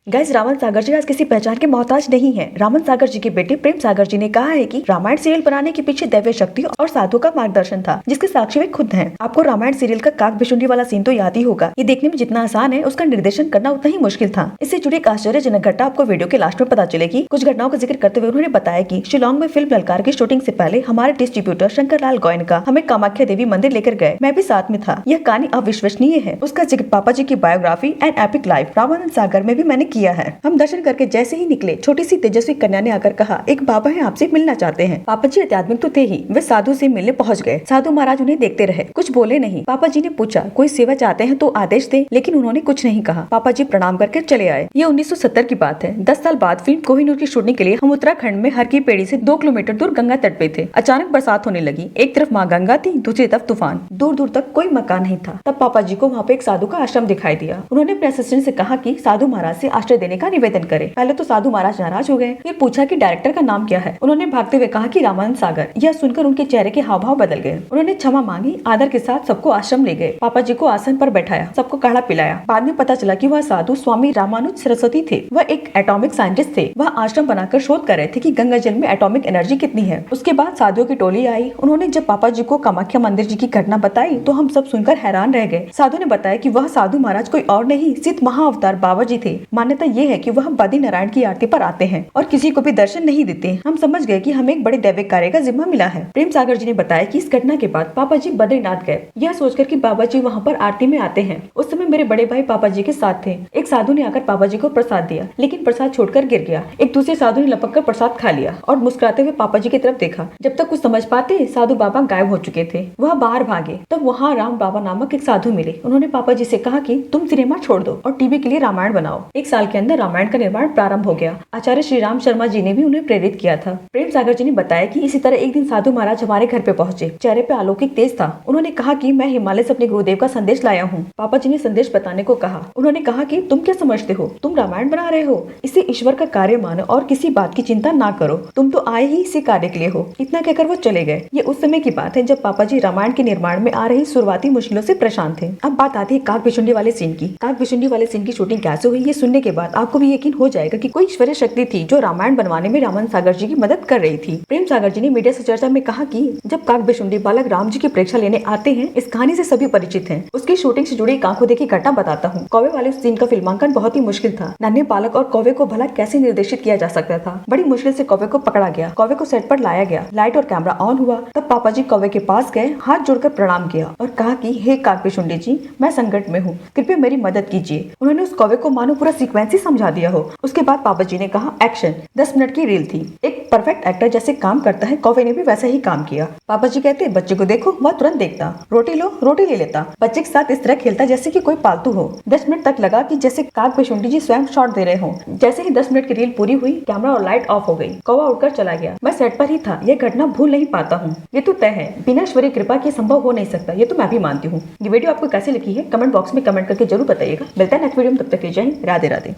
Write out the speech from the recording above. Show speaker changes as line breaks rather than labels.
Guys, Raman सागर जी आज किसी पहचान के मोहताज नहीं है। रामन सागर जी के बेटे प्रेम सागर जी ने कहा है कि रामायण सीरियल बनाने के पीछे दैवीय शक्ति और साधु का मार्गदर्शन था, जिसके साक्षी वे खुद हैं। आपको रामायण सीरियल का काक भिशुंडी वाला सीन तो याद ही होगा। ये देखने में जितना आसान है, उसका निर्देशन करना उतना ही मुश्किल था। इससे जुड़ी एक आश्चर्यजनक घटना आपको वीडियो के लास्ट में पता चलेगी। कुछ घटनाओं का जिक्र करते हुए उन्होंने बताया कि शिलोंग में फिल्म ललकार की शूटिंग से पहले हमारे डिस्ट्रीब्यूटर शंकर लाल गोयनका हमें कामाख्या देवी मंदिर लेकर गए। मैं भी साथ में था। यह कहानी अविश्वसनीय है। उसका जिक्र पापा जी की biography and epic life Ramanand Sagar में भी मैंने किया है। हम दर्शन करके जैसे ही निकले, छोटी सी तेजस्वी कन्या ने आकर कहा, एक बाबा है, आपसे मिलना चाहते हैं। पापा जी आध्यात्मिक तो थे ही, वे साधु से मिलने पहुंच गए। साधु महाराज उन्हें देखते रहे, कुछ बोले नहीं। पापा जी ने पूछा, कोई सेवा चाहते हैं तो आदेश दे, लेकिन उन्होंने कुछ नहीं कहा। पापा जी प्रणाम करके चले आए। ये 1970 की बात है। 10 साल बाद फिल्म कोहिनूर की शूटिंग के लिए हम उत्तराखंड में हर की पेड़ी से 2 किलोमीटर दूर गंगा तट पे थे। अचानक बरसात होने लगी। एक तरफ माँ गंगा थी, दूसरी तरफ तूफान। दूर दूर तक कोई मकान नहीं था। तब पापा जी को वहाँ पे एक साधु का आश्रम दिखाई दिया। उन्होंने अपने असिस्टेंट से कहा कि साधु महाराज से आश्रय देने का निवेदन करे। पहले तो साधु महाराज नाराज हो गए, फिर पूछा कि डायरेक्टर का नाम क्या है। उन्होंने भागते हुए कहा कि रामानंद सागर। यह सुनकर उनके चेहरे के हाव भाव बदल गए। उन्होंने क्षमा मांगी, आदर के साथ सबको आश्रम ले गए। पापा जी को आसन पर बैठाया, सबको काढ़ा पिलाया। बाद में पता चला कि वह साधु स्वामी रामानुज सरस्वती थे। वह एक एटॉमिक साइंटिस्ट थे। वह आश्रम बनाकर शोध कर रहे थे कि गंगा जल में एटॉमिक एनर्जी कितनी है। उसके बाद साधुओं की टोली आई। उन्होंने जब पापा जी को कामाख्या मंदिर जी की घटना बताई तो हम सब सुनकर हैरान रह गए। साधु ने बताया कि वह साधु महाराज कोई और नहीं, सिद्ध महाअवतार बाबा जी थे। मान्यता ये है कि वह बद्री नारायण की आरती पर आते हैं और किसी को भी दर्शन नहीं देते। हम समझ गए कि हमें एक बड़े दैविक कार्य का जिम्मा मिला है। प्रेम सागर जी ने बताया कि इस घटना के बाद पापा जी बद्रीनाथ गए, यह सोचकर कि बाबा जी वहाँ पर आरती में आते हैं। उस समय मेरे बड़े भाई पापा जी के साथ थे। एक साधु ने आकर पापा जी को प्रसाद दिया, लेकिन प्रसाद छोड़कर गिर गया। एक दूसरे साधु ने लपक कर प्रसाद खा लिया और मुस्कुराते हुए पापा जी की तरफ देखा। जब तक कुछ समझ पाते, साधु बाबा गायब हो चुके थे। वह बाहर भागे। तब वहाँ राम बाबा नामक एक साधु मिले। उन्होंने पापा जी से कहा कि तुम सिनेमा छोड़ दो और टीवी के लिए रामायण बनाओ। 1 साल के अंदर रामायण का निर्माण प्रारंभ हो गया। आचार्य श्री राम शर्मा जी ने भी उन्हें प्रेरित किया था। प्रेम सागर जी ने बताया कि इसी तरह एक दिन साधु महाराज हमारे घर पे पहुंचे। चेहरे पे अलौकिक तेज था। उन्होंने कहा कि मैं हिमालय से अपने गुरुदेव का संदेश लाया हूँ। पापा जी ने संदेश बताने को कहा। उन्होंने कहा कि तुम क्या समझते हो, तुम रामायण बना रहे हो, इसे ईश्वर का कार्य मानो और किसी बात की चिंता ना करो। तुम तो आए ही इसी कार्य के लिए हो। इतना कहकर वो चले गए। ये उस समय की बात है जब पापा जी रामायण के निर्माण में आ रही शुरुआती मुश्किलों से परेशान थे। अब बात आती है काक भिशुंडी वाले सीन की। काक भिशुंडी वाले सीन की शूटिंग कैसे हुई, ये सुनने के बाद आपको भी यकीन हो जाएगा कि कोई ईश्वरीय शक्ति थी जो रामायण बनवाने में रामन सागर जी की मदद कर रही थी। प्रेम सागर जी ने मीडिया से चर्चा में कहा कि जब काक भिशुंडी बालक राम जी की परीक्षा लेने आते हैं, इस कहानी से सभी परिचित हैं। उसकी शूटिंग से जुड़ी एक आंखों देखी घटना बताता हूँ। कौवे वाले सीन का फिल्मांकन बहुत ही मुश्किल था। नन्हे बालक और कौवे को भला कैसे निर्देशित किया जा सकता था। बड़ी मुश्किल से कौवे को पकड़ा गया। कौवे को सेट पर लाया गया। लाइट और कैमरा ऑन हुआ। तब पापा जी कौवे के पास गए, हाथ जोड़कर प्रणाम किया और कहा कि हे काक भिशुंडी जी, मैं संकट में हूँ, कृपया मेरी मदद कीजिए। उन्होंने उस कौवे को मानो पूरा सीक्वेंस ही समझा दिया हो। उसके बाद पापा जी ने कहा, एक्शन। 10 मिनट की रील थी। एक परफेक्ट एक्टर जैसे काम करता है, कौवे ने भी वैसा ही काम किया। पापा जी कहते, बच्चे को देखो, वह तुरंत देखता। रोटी लो, रोटी ले लेता। बच्चे के साथ इस तरह खेलता जैसे कि कोई पालतू हो। 10 मिनट तक लगा कि जैसे काक भिशुंडी जी स्वयं शॉट दे रहे हो। जैसे ही 10 मिनट की रील पूरी हुई, कैमरा और लाइट ऑफ हो गई। कौवा उड़कर चला गया। मैं सेट पर ही था। यह घटना भूल नहीं पाता हूँ। ये तो तय है, बिना ईश्वरीय कृपा के संभव हो नहीं सकता। ये तो मैं भी मानती हूँ। ये वीडियो आपको कैसी लगी है, कमेंट बॉक्स में कमेंट करके जरूर बताइएगा। मिलता है नेक्स्ट वीडियो में, तब तक के लिए जय हिंद, राधे राधे।